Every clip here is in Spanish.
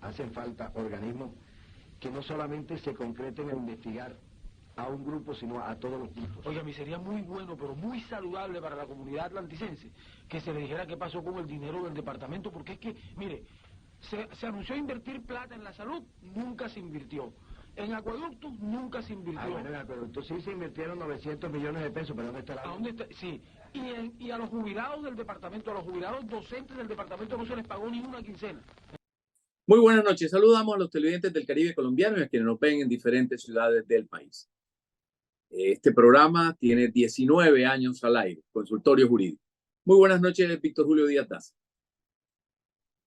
hacen falta organismos que no solamente se concreten en investigar a un grupo, sino a todos los grupos. Oiga, a mí sería muy bueno, pero muy saludable para la comunidad atlanticense que se le dijera qué pasó con el dinero del departamento, porque es que, mire, se anunció invertir plata en la salud, nunca se invirtió. En acueductos nunca se invirtió. Bueno, en acueductos sí se invirtieron 900 millones de pesos, pero ¿dónde está la... ¿A dónde está? Sí. Y a los jubilados del departamento, a los jubilados docentes del departamento no se les pagó ni una quincena. Muy buenas noches. Saludamos a los televidentes del Caribe colombiano y a quienes nos ven en diferentes ciudades del país. Este programa tiene 19 años al aire, Consultorio Jurídico. Muy buenas noches, Víctor Julio Díaz Daza.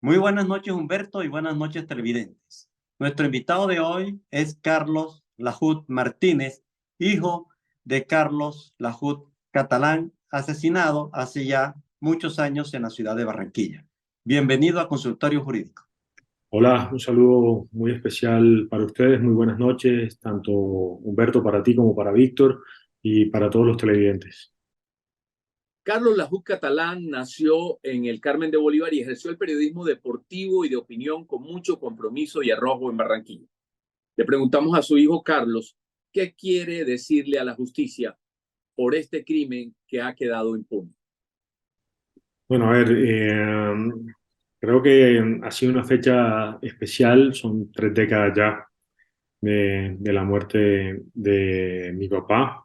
Muy buenas noches, Humberto, y buenas noches, televidentes. Nuestro invitado de hoy es Carlos Lajut Martínez, hijo de Carlos Lajut Catalán, asesinado hace ya muchos años en la ciudad de Barranquilla. Bienvenido a Consultorio Jurídico. Hola, un saludo muy especial para ustedes, muy buenas noches, tanto Humberto para ti como para Víctor y para todos los televidentes. Carlos Lajut Catalán nació en el Carmen de Bolívar y ejerció el periodismo deportivo y de opinión con mucho compromiso y arrojo en Barranquilla. Le preguntamos a su hijo Carlos qué quiere decirle a la justicia por este crimen que ha quedado impune. Bueno, a ver, creo que ha sido una fecha especial, son 3 décadas ya de la muerte de mi papá.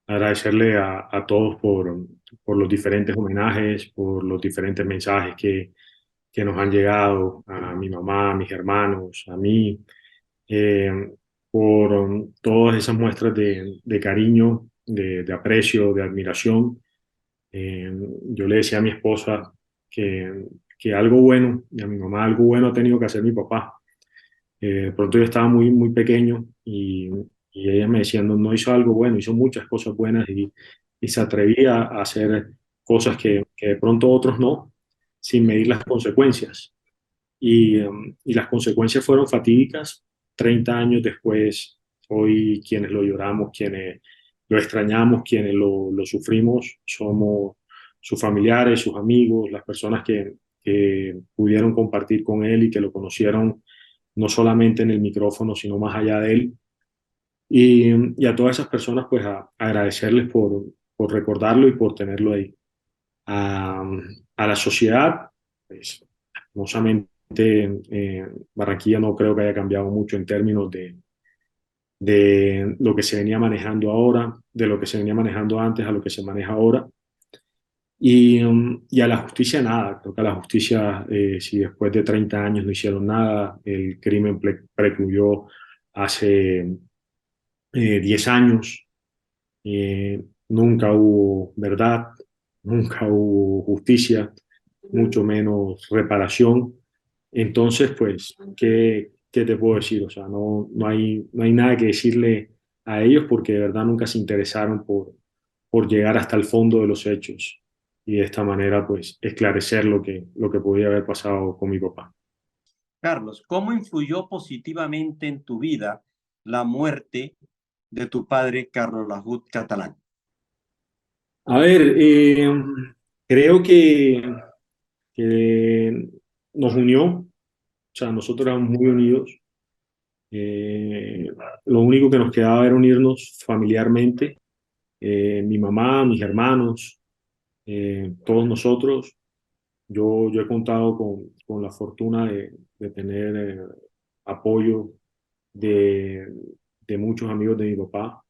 Agradecerle a todos por los diferentes homenajes, por los diferentes mensajes que nos han llegado, a mi mamá, a mis hermanos, a mí, por todas esas muestras de cariño, de aprecio, de admiración. Yo le decía a mi esposa que algo bueno, y a mi mamá algo bueno ha tenido que hacer mi papá. De pronto yo estaba muy pequeño y ella me decía, no hizo algo bueno, hizo muchas cosas buenas y se atrevía a hacer cosas que de pronto otros no, sin medir las consecuencias. Y las consecuencias fueron fatídicas. 30 años después, hoy quienes lo lloramos, quienes lo extrañamos, quienes lo sufrimos, somos sus familiares, sus amigos, las personas que pudieron compartir con él y que lo conocieron no solamente en el micrófono, sino más allá de él. Y a todas esas personas, pues agradecerles por recordarlo y por tenerlo ahí. A la sociedad, pues, hermosamente, Barranquilla no creo que haya cambiado mucho en términos de lo que se venía manejando ahora, de lo que se venía manejando antes a lo que se maneja ahora. Y a la justicia nada, creo que a la justicia, si después de 30 años no hicieron nada, el crimen precluyó hace 10 años, nunca hubo verdad, nunca hubo justicia, mucho menos reparación. Entonces, pues, ¿qué te puedo decir? O sea, no hay nada que decirle a ellos porque de verdad nunca se interesaron por llegar hasta el fondo de los hechos y de esta manera, pues, esclarecer lo que podía haber pasado con mi papá. Carlos, ¿cómo influyó positivamente en tu vida la muerte de tu padre, Carlos Lajut Catalán? A ver, creo que nos unió, o sea, nosotros éramos muy unidos. Eh, lo único que nos quedaba era unirnos familiarmente, mi mamá, mis hermanos, todos nosotros. Yo he contado con la fortuna de tener apoyo de, de muchos amigos de mi papá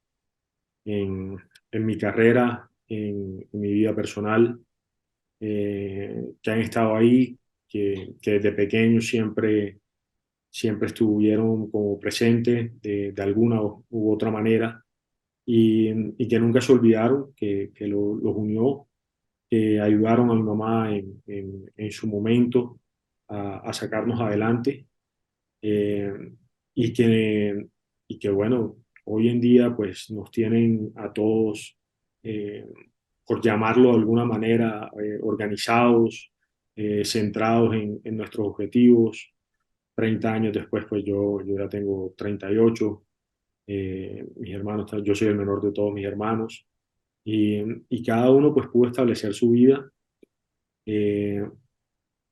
en mi carrera, en mi vida personal, que han estado ahí, que desde pequeños siempre estuvieron como presentes de alguna u otra manera y que nunca se olvidaron, que los unió, que ayudaron a mi mamá en su momento a sacarnos adelante eh, y que, y que, bueno, hoy en día pues nos tienen a todos, eh, por llamarlo de alguna manera, organizados, centrados en nuestros objetivos. 30 años después, pues yo ya tengo 38. Mis hermanos, yo soy el menor de todos mis hermanos, y cada uno pues pudo establecer su vida, eh,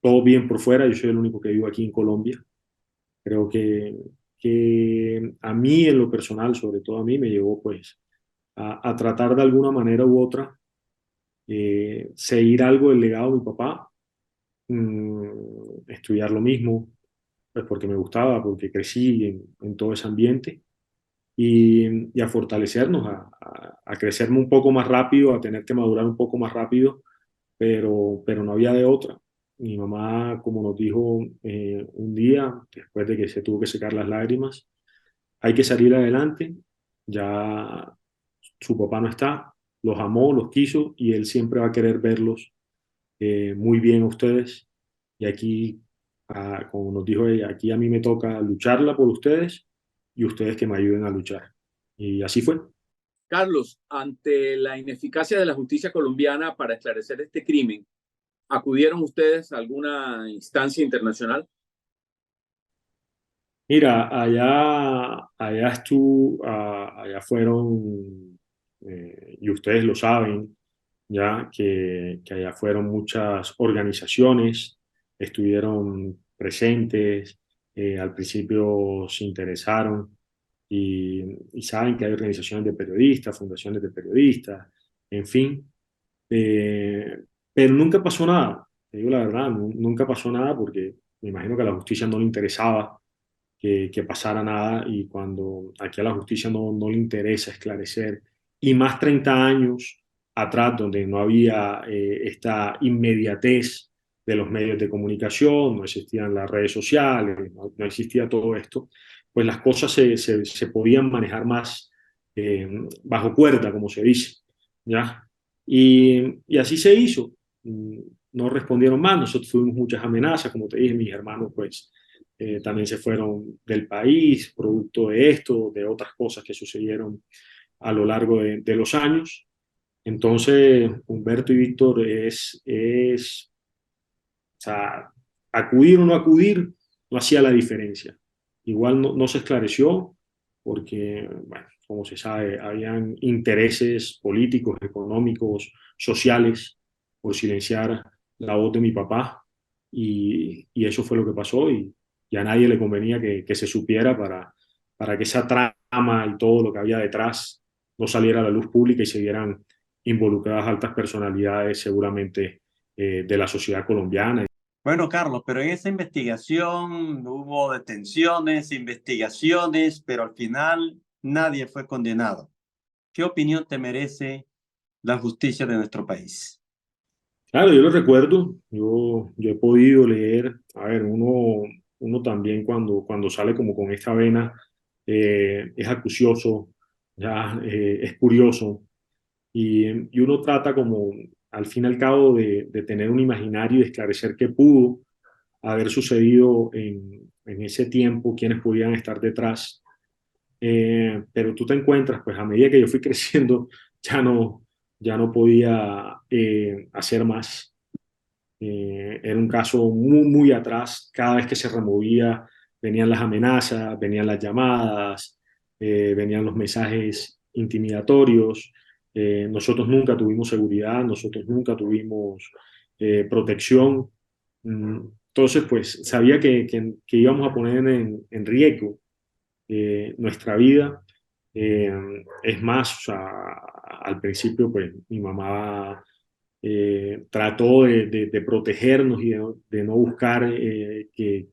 todo bien por fuera. Yo soy el único que vivo aquí en Colombia. Creo que a mí en lo personal, sobre todo a mí, me llevó pues a tratar de alguna manera u otra seguir algo del legado de mi papá, estudiar lo mismo, pues porque me gustaba, porque crecí en todo ese ambiente y a fortalecernos, a crecerme un poco más rápido, a tener que madurar un poco más rápido, pero no había de otra. Mi mamá, como nos dijo un día, después de que se tuvo que secar las lágrimas, hay que salir adelante, ya su papá no está, los amó, los quiso y él siempre va a querer verlos muy bien a ustedes. Y aquí, como nos dijo ella, aquí a mí me toca lucharla por ustedes y ustedes que me ayuden a luchar. Y así fue. Carlos, ante la ineficacia de la justicia colombiana para esclarecer este crimen, ¿acudieron ustedes a alguna instancia internacional? Mira, allá fueron, y ustedes lo saben, ya que allá fueron muchas organizaciones, estuvieron presentes, al principio se interesaron y saben que hay organizaciones de periodistas, fundaciones de periodistas, en fin, pero nunca pasó nada, te digo la verdad, nunca pasó nada porque me imagino que a la justicia no le interesaba que pasara nada y cuando aquí a la justicia no le interesa esclarecer, y más 30 años atrás donde no había esta inmediatez de los medios de comunicación, no existían las redes sociales, no existía todo esto, pues las cosas se podían manejar más bajo cuerda, como se dice, ¿ya? Y así se hizo. No respondieron más, nosotros tuvimos muchas amenazas, como te dije, mis hermanos pues también se fueron del país, producto de esto, de otras cosas que sucedieron a lo largo de los años. Entonces, Humberto y Víctor o sea, acudir o no acudir no hacía la diferencia. Igual no se esclareció porque, bueno, como se sabe, habían intereses políticos, económicos, sociales por silenciar la voz de mi papá y eso fue lo que pasó y a nadie le convenía que se supiera para que esa trama y todo lo que había detrás no saliera a la luz pública y se vieran involucradas altas personalidades seguramente de la sociedad colombiana. Bueno, Carlos, pero en esa investigación hubo detenciones, investigaciones, pero al final nadie fue condenado. ¿Qué opinión te merece la justicia de nuestro país? Claro, yo lo recuerdo, yo he podido leer, a ver, uno también cuando sale como con esta vena es acucioso, ya es curioso y uno trata como al fin y al cabo de tener un imaginario y de esclarecer qué pudo haber sucedido en ese tiempo, quiénes podían estar detrás. Pero tú te encuentras, pues a medida que yo fui creciendo, ya no podía hacer más. Era un caso muy atrás, cada vez que se removía venían las amenazas, venían las llamadas, venían los mensajes intimidatorios. Nosotros nunca tuvimos seguridad, nosotros nunca tuvimos protección. Entonces, pues sabía que íbamos a poner en riesgo nuestra vida. Es más, o sea, al principio, pues mi mamá trató de protegernos y de no buscar que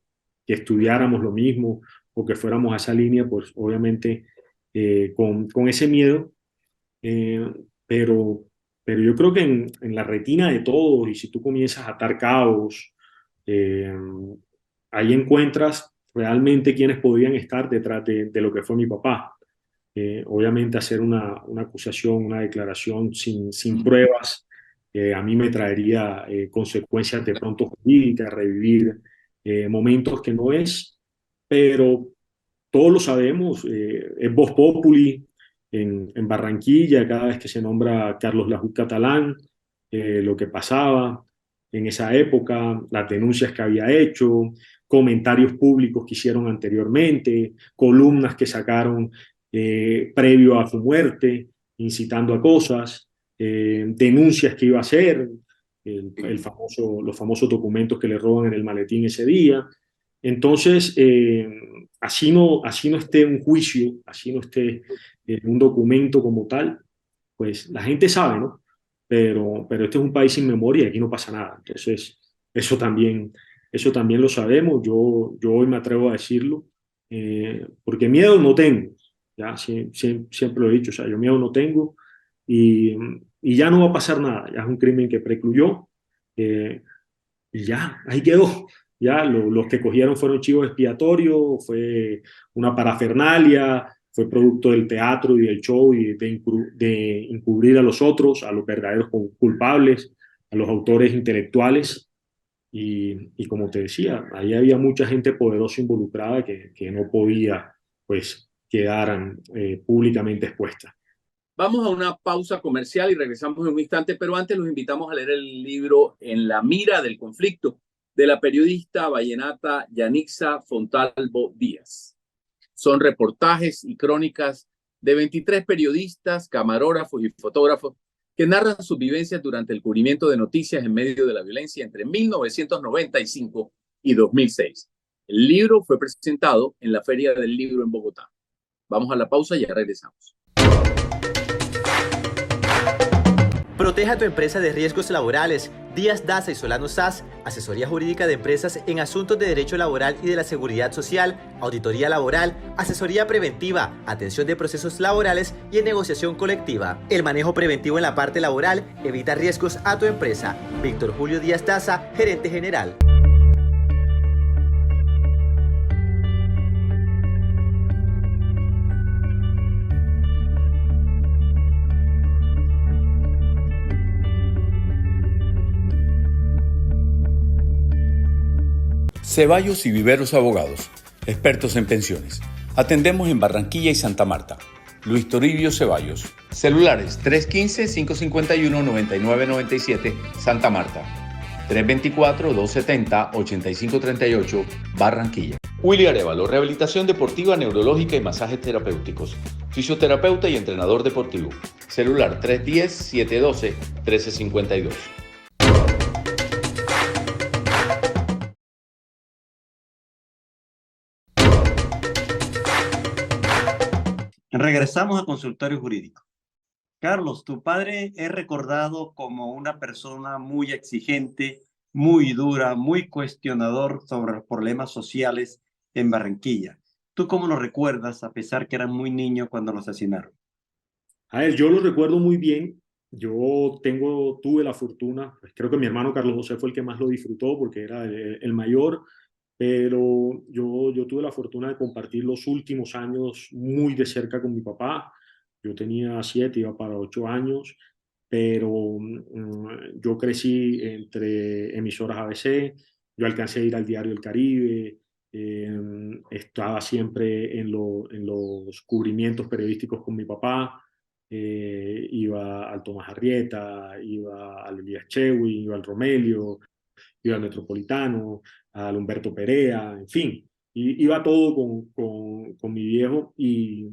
estudiáramos lo mismo o que fuéramos a esa línea, pues obviamente con ese miedo, eh, pero, pero yo creo que en la retina de todos, y si tú comienzas a atar cabos, eh, ahí encuentras realmente quiénes podían estar detrás de lo que fue mi papá. Obviamente hacer una acusación, una declaración sin pruebas, a mí me traería consecuencias de pronto jurídicas, revivir momentos que no es, pero todos lo sabemos, es vox populi en Barranquilla, cada vez que se nombra Carlos Lajú Catalán, lo que pasaba en esa época, las denuncias que había hecho, comentarios públicos que hicieron anteriormente, columnas que sacaron previo a su muerte, incitando a cosas, denuncias que iba a hacer. los famosos documentos que le roban en el maletín ese día. Entonces, así no esté un juicio, así no esté un documento como tal, pues la gente sabe, ¿no? Pero este es un país sin memoria y aquí no pasa nada. Entonces, eso también lo sabemos. Yo hoy me atrevo a decirlo, porque miedo no tengo, ya siempre lo he dicho, o sea, yo miedo no tengo y, y ya no va a pasar nada, ya es un crimen que precluyó, y ya, ahí quedó. Ya, los que cogieron fueron chivos expiatorios, fue una parafernalia, fue producto del teatro y del show y de encubrir a los otros, a los verdaderos culpables, a los autores intelectuales. Y como te decía, ahí había mucha gente poderosa involucrada que no podía, pues, quedar públicamente expuesta. Vamos a una pausa comercial y regresamos en un instante, pero antes los invitamos a leer el libro En la mira del conflicto de la periodista vallenata Yanixa Fontalvo Díaz. Son reportajes y crónicas de 23 periodistas, camarógrafos y fotógrafos que narran sus vivencias durante el cubrimiento de noticias en medio de la violencia entre 1995 y 2006. El libro fue presentado en la Feria del Libro en Bogotá. Vamos a la pausa y ya regresamos. Proteja tu empresa de riesgos laborales. Díaz Daza y Solano SAS, asesoría jurídica de empresas en asuntos de derecho laboral y de la seguridad social, auditoría laboral, asesoría preventiva, atención de procesos laborales y en negociación colectiva. El manejo preventivo en la parte laboral evita riesgos a tu empresa. Víctor Julio Díaz Daza, gerente general. Ceballos y Viveros Abogados, expertos en pensiones. Atendemos en Barranquilla y Santa Marta. Luis Toribio Ceballos. Celulares 315-551-9997, Santa Marta. 324-270-8538, Barranquilla. Willy Arevalo, rehabilitación deportiva, neurológica y masajes terapéuticos. Fisioterapeuta y entrenador deportivo. Celular 310-712-1352. Regresamos al consultorio jurídico. Carlos, tu padre es recordado como una persona muy exigente, muy dura, muy cuestionador sobre los problemas sociales en Barranquilla. ¿Tú cómo lo recuerdas, a pesar que era muy niño cuando lo asesinaron? A ver, yo lo recuerdo muy bien. Tuve la fortuna, pues creo que mi hermano Carlos José fue el que más lo disfrutó porque era el mayor, pero yo tuve la fortuna de compartir los últimos años muy de cerca con mi papá. Yo tenía 7, iba para 8 años, pero yo crecí entre emisoras ABC, yo alcancé a ir al Diario El Caribe, estaba siempre en los cubrimientos periodísticos con mi papá, iba al Tomás Arrieta, iba al Elías Chewy, iba al Romelio, iba al Metropolitano, al Humberto Perea, en fin, iba todo con mi viejo y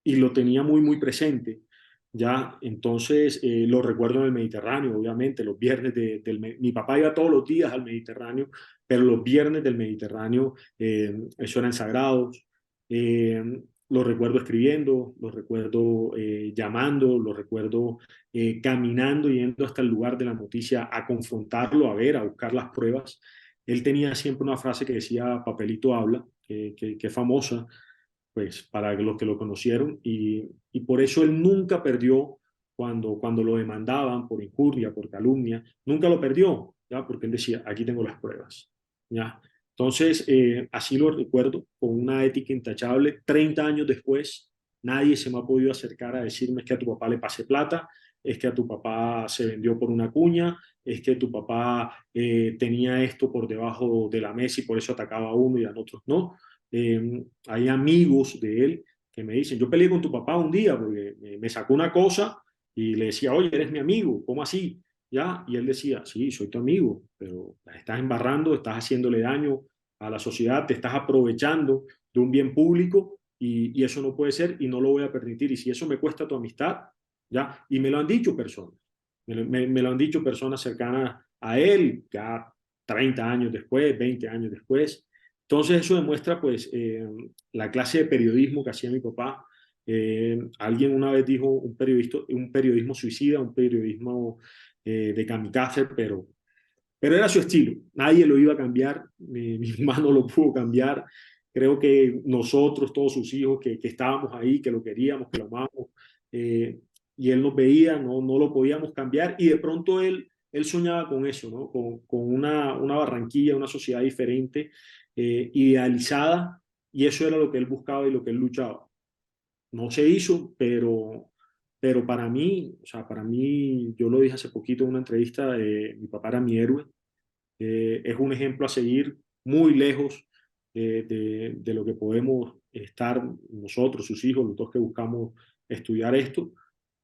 lo tenía muy, muy presente. Ya, entonces lo recuerdo en el Mediterráneo, obviamente, los viernes mi papá iba todos los días al Mediterráneo, pero los viernes del Mediterráneo eso eran sagrados. Lo recuerdo escribiendo, lo recuerdo llamando, lo recuerdo caminando, yendo hasta el lugar de la noticia a confrontarlo, a ver, a buscar las pruebas. Él tenía siempre una frase que decía papelito habla, que es famosa, pues para los que lo conocieron, y por eso él nunca perdió cuando lo demandaban por injuria, por calumnia, nunca lo perdió, ¿ya? Porque él decía, aquí tengo las pruebas, ¿ya? Entonces, así lo recuerdo, con una ética intachable. 30 años después, nadie se me ha podido acercar a decirme es que a tu papá le pasé plata, es que a tu papá se vendió por una cuña, es que tu papá tenía esto por debajo de la mesa y por eso atacaba a uno y a otros no. Hay amigos de él que me dicen, yo peleé con tu papá un día porque me sacó una cosa y le decía, oye, eres mi amigo, ¿cómo así? ¿Ya? Y él decía, sí, soy tu amigo, pero la estás embarrando, estás haciéndole daño a la sociedad, te estás aprovechando de un bien público y eso no puede ser y no lo voy a permitir. Y si eso me cuesta tu amistad, ¿ya? Y me lo han dicho personas. Me lo han dicho personas cercanas a él, ya 30 años después, 20 años después. Entonces eso demuestra pues la clase de periodismo que hacía mi papá. Alguien una vez dijo un periodismo suicida, un periodismo de kamikaze, pero era su estilo. Nadie lo iba a cambiar. Mi mamá no lo pudo cambiar. Creo que nosotros, todos sus hijos, que estábamos ahí, que lo queríamos, que lo amábamos, y él nos veía, no lo podíamos cambiar. Y de pronto él soñaba con eso, ¿no? Con una Barranquilla, una sociedad diferente, idealizada, y eso era lo que él buscaba y lo que él luchaba. No se hizo, pero para mí, o sea, para mí, yo lo dije hace poquito en una entrevista, mi papá era mi héroe. Es un ejemplo a seguir, muy lejos de lo que podemos estar nosotros, sus hijos, los dos que buscamos estudiar esto,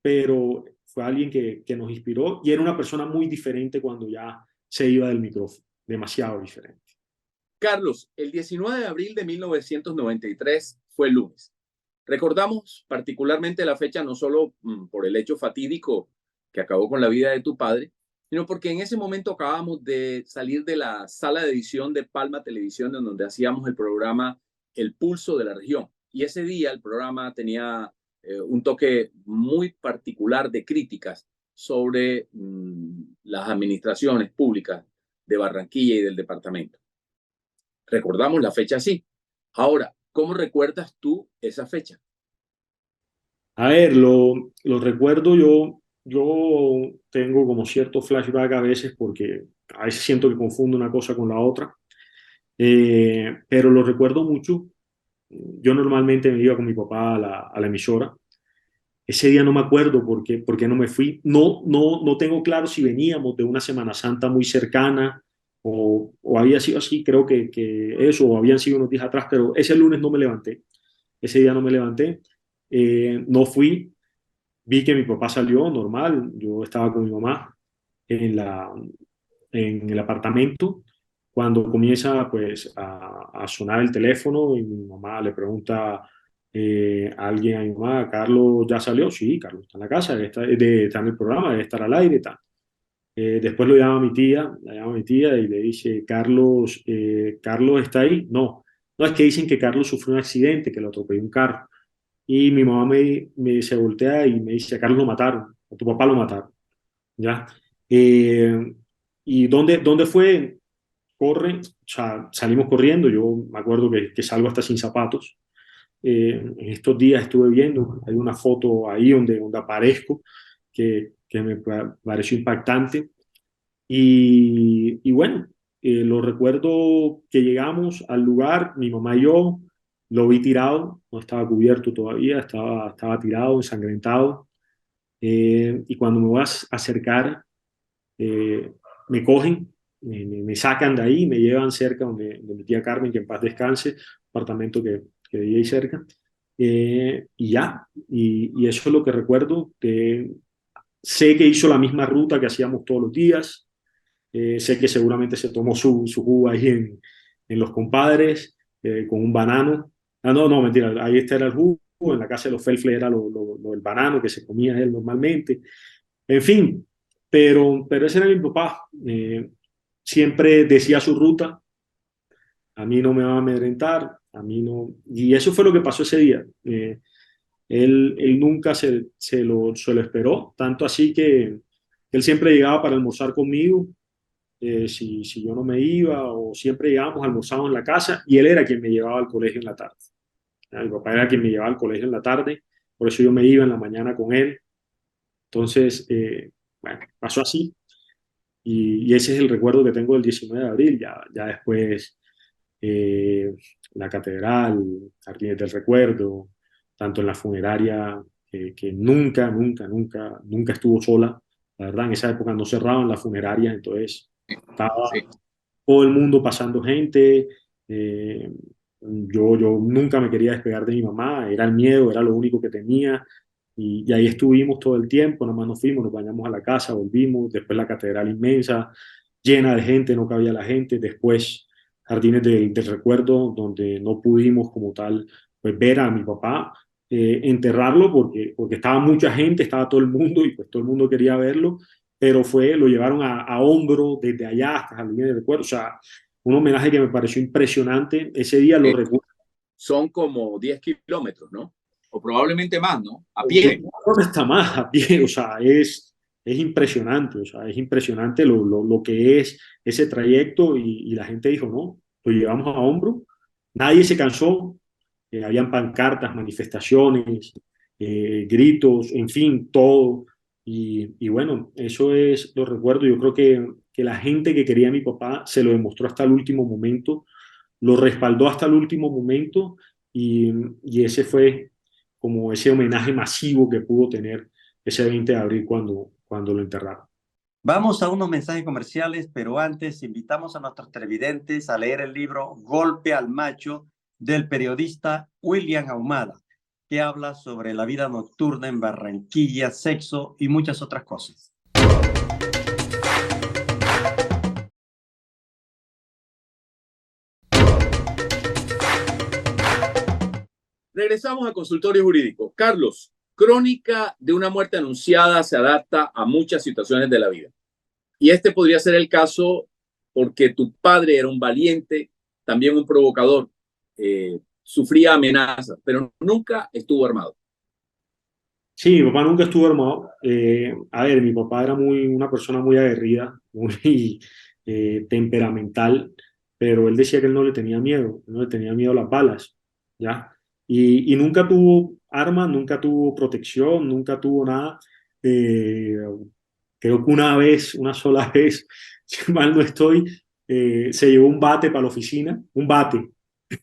pero fue alguien que nos inspiró y era una persona muy diferente cuando ya se iba del micrófono, demasiado diferente. Carlos, el 19 de abril de 1993 fue el lunes. Recordamos particularmente la fecha no solo por el hecho fatídico que acabó con la vida de tu padre, sino porque en ese momento acabábamos de salir de la sala de edición de Palma Televisión, en donde hacíamos el programa El Pulso de la Región. Y ese día el programa tenía un toque muy particular de críticas sobre las administraciones públicas de Barranquilla y del departamento. Recordamos la fecha así. Ahora, ¿cómo recuerdas tú esa fecha? A ver, lo recuerdo yo tengo como cierto flashback a veces porque a veces siento que confundo una cosa con la otra, pero lo recuerdo mucho. Yo normalmente me iba con mi papá a la emisora. Ese día no me acuerdo por qué no me fui. No tengo claro si veníamos de una Semana Santa muy cercana o había sido así, creo que eso, o habían sido unos días atrás, pero ese lunes no me levanté. Ese día no me levanté. No fui. Vi que mi papá salió normal. Yo estaba con mi mamá en en el apartamento cuando comienza pues a sonar el teléfono y mi mamá le pregunta a alguien a mi mamá: ¿Carlos ya salió? Sí, Carlos está en la casa, está en el programa, debe estar al aire y tal. Después lo llama mi tía, la llama mi tía y le dice: Carlos, ¿Carlos está ahí? No, es que dicen que Carlos sufrió un accidente, que lo atropelló un carro. Y mi mamá se voltea y me dice: a Carlos lo mataron, a tu papá lo mataron, ¿ya? Eh, ¿Y dónde fue? Corre, o sea, salimos corriendo. Yo me acuerdo que salgo hasta sin zapatos. En estos días estuve viendo, hay una foto ahí donde aparezco que me pareció impactante. Y bueno, lo recuerdo que llegamos al lugar, mi mamá y yo, lo vi tirado, no estaba cubierto todavía, estaba tirado, ensangrentado. Y cuando me voy a acercar, me cogen, me sacan de ahí, me llevan cerca donde mi tía Carmen, que en paz descanse, apartamento que vivía ahí cerca. Y ya, y eso es lo que recuerdo. Sé que hizo la misma ruta que hacíamos todos los días. Sé que seguramente se tomó su jugo ahí en Los Compadres, con un banano. Ah, no, mentira, ahí este era el jugo. En la casa de los Felfle era el banano que se comía él normalmente. En fin, pero ese era mi papá. Siempre decía su ruta: a mí no me va a amedrentar, a mí no. Y eso fue lo que pasó ese día. Él nunca se lo esperó, tanto así que él siempre llegaba para almorzar conmigo. Si yo no me iba, o siempre llegábamos, almorzábamos en la casa y él era quien me llevaba al colegio en la tarde. Mi papá era quien me llevaba al colegio en la tarde, por eso yo me iba en la mañana con él. Entonces, bueno, pasó así y ese es el recuerdo que tengo del 19 de abril. Ya después eh, la catedral, Jardines del Recuerdo, tanto en la funeraria, que nunca estuvo sola. La verdad, en esa época no cerraban las funerarias, entonces estaba Sí. todo el mundo pasando gente. Yo nunca me quería despegar de mi mamá, era el miedo, era lo único que tenía. Y ahí estuvimos todo el tiempo, nomás nos fuimos, nos bañamos a la casa, volvimos, después la catedral inmensa, llena de gente, no cabía la gente, después Jardines del Recuerdo, donde no pudimos como tal pues ver a mi papá, enterrarlo porque estaba mucha gente, estaba todo el mundo y pues todo el mundo quería verlo. pero lo llevaron a hombro desde allá hasta Jardines de Recuerdo. O sea, un homenaje que me pareció impresionante. Ese día lo recuerdo. Son como 10 kilómetros, ¿no? O probablemente más, ¿no? A pie. No está más a pie, o sea, es impresionante, o sea, es impresionante lo que es ese trayecto y la gente dijo, no, lo llevamos a hombro, nadie se cansó, habían pancartas, manifestaciones, gritos, en fin, todo. Y bueno, eso es, lo recuerdo, yo creo que la gente que quería a mi papá se lo demostró hasta el último momento, lo respaldó hasta el último momento y ese fue como ese homenaje masivo que pudo tener ese 20 de abril cuando lo enterraron. Vamos a unos mensajes comerciales, pero antes invitamos a nuestros televidentes a leer el libro Golpe al Macho del periodista William Ahumada, que habla sobre la vida nocturna en Barranquilla, sexo y muchas otras cosas. Regresamos al consultorio jurídico. Carlos, crónica de una muerte anunciada se adapta a muchas situaciones de la vida. Y este podría ser el caso porque tu padre era un valiente, también un provocador, sufría amenazas, pero nunca estuvo armado. Sí, mi papá nunca estuvo armado. A ver, mi papá era una persona muy aguerrida, muy temperamental, pero él decía que él no le tenía miedo, no le tenía miedo a las balas, ¿ya? Y nunca tuvo armas, nunca tuvo protección, nunca tuvo nada. Eh, Creo que una sola vez, si mal no estoy, se llevó un bate para la oficina, un bate,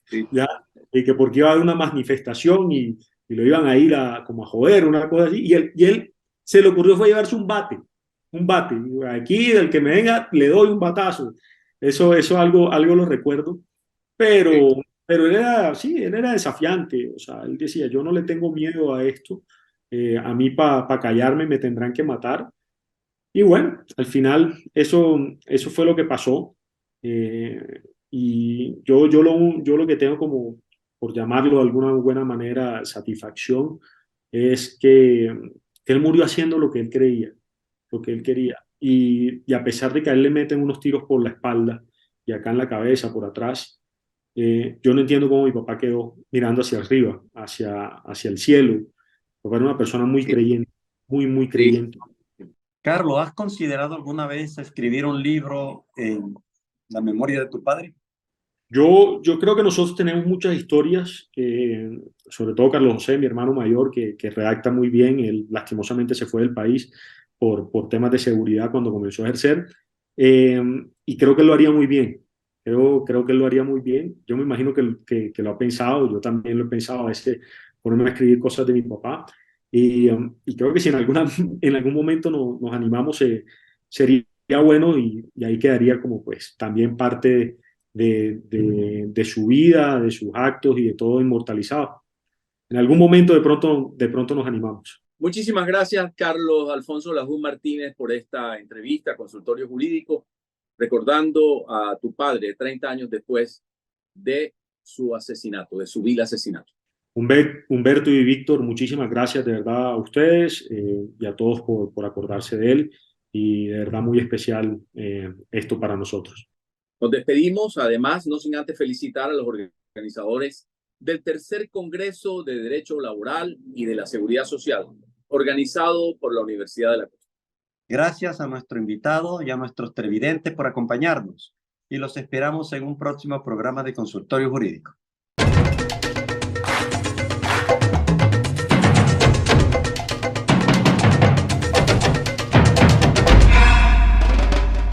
Sí. ¿ya? Y que porque iba a haber una manifestación y lo iban a ir como a joder, una cosa así, y él se le ocurrió fue llevarse un bate, aquí del que me venga le doy un batazo. Eso algo lo recuerdo, pero, pero sí, él era desafiante, o sea, él decía, yo no le tengo miedo a esto, a mí para callarme me tendrán que matar, y bueno, al final eso fue lo que pasó. Y yo lo que tengo como, por llamarlo de alguna buena manera, satisfacción, es que él murió haciendo lo que él creía, lo que él quería. Y a pesar de que a él le meten unos tiros por la espalda y acá en la cabeza, por atrás, yo no entiendo cómo mi papá quedó mirando hacia arriba, hacia el cielo. Mi papá era una persona muy creyente, muy creyente. Carlos, ¿has considerado alguna vez escribir un libro en la memoria de tu padre? Yo creo que nosotros tenemos muchas historias, sobre todo Carlos José, mi hermano mayor, que redacta muy bien. Él lastimosamente se fue del país por temas de seguridad cuando comenzó a ejercer. Y creo que lo haría muy bien. Creo que él lo haría muy bien. Yo me imagino que lo ha pensado, yo también lo he pensado a veces ponerme a escribir cosas de mi papá. Y creo que si en algún momento nos animamos, sería bueno y ahí quedaría como pues también parte de su vida, de sus actos y de todo inmortalizado. En algún momento de pronto nos animamos. Muchísimas gracias, Carlos Alfonso Lajú Martínez, por esta entrevista, consultorio jurídico, recordando a tu padre 30 años después de su asesinato, de su vil asesinato. Humberto y Víctor, muchísimas gracias de verdad a ustedes y a todos por acordarse de él y de verdad muy especial esto para nosotros. Nos despedimos, además, no sin antes felicitar a los organizadores del tercer Congreso de Derecho Laboral y de la Seguridad Social, organizado por la Universidad de la Costa. Gracias a nuestro invitado y a nuestros televidentes por acompañarnos y los esperamos en un próximo programa de Consultorio Jurídico.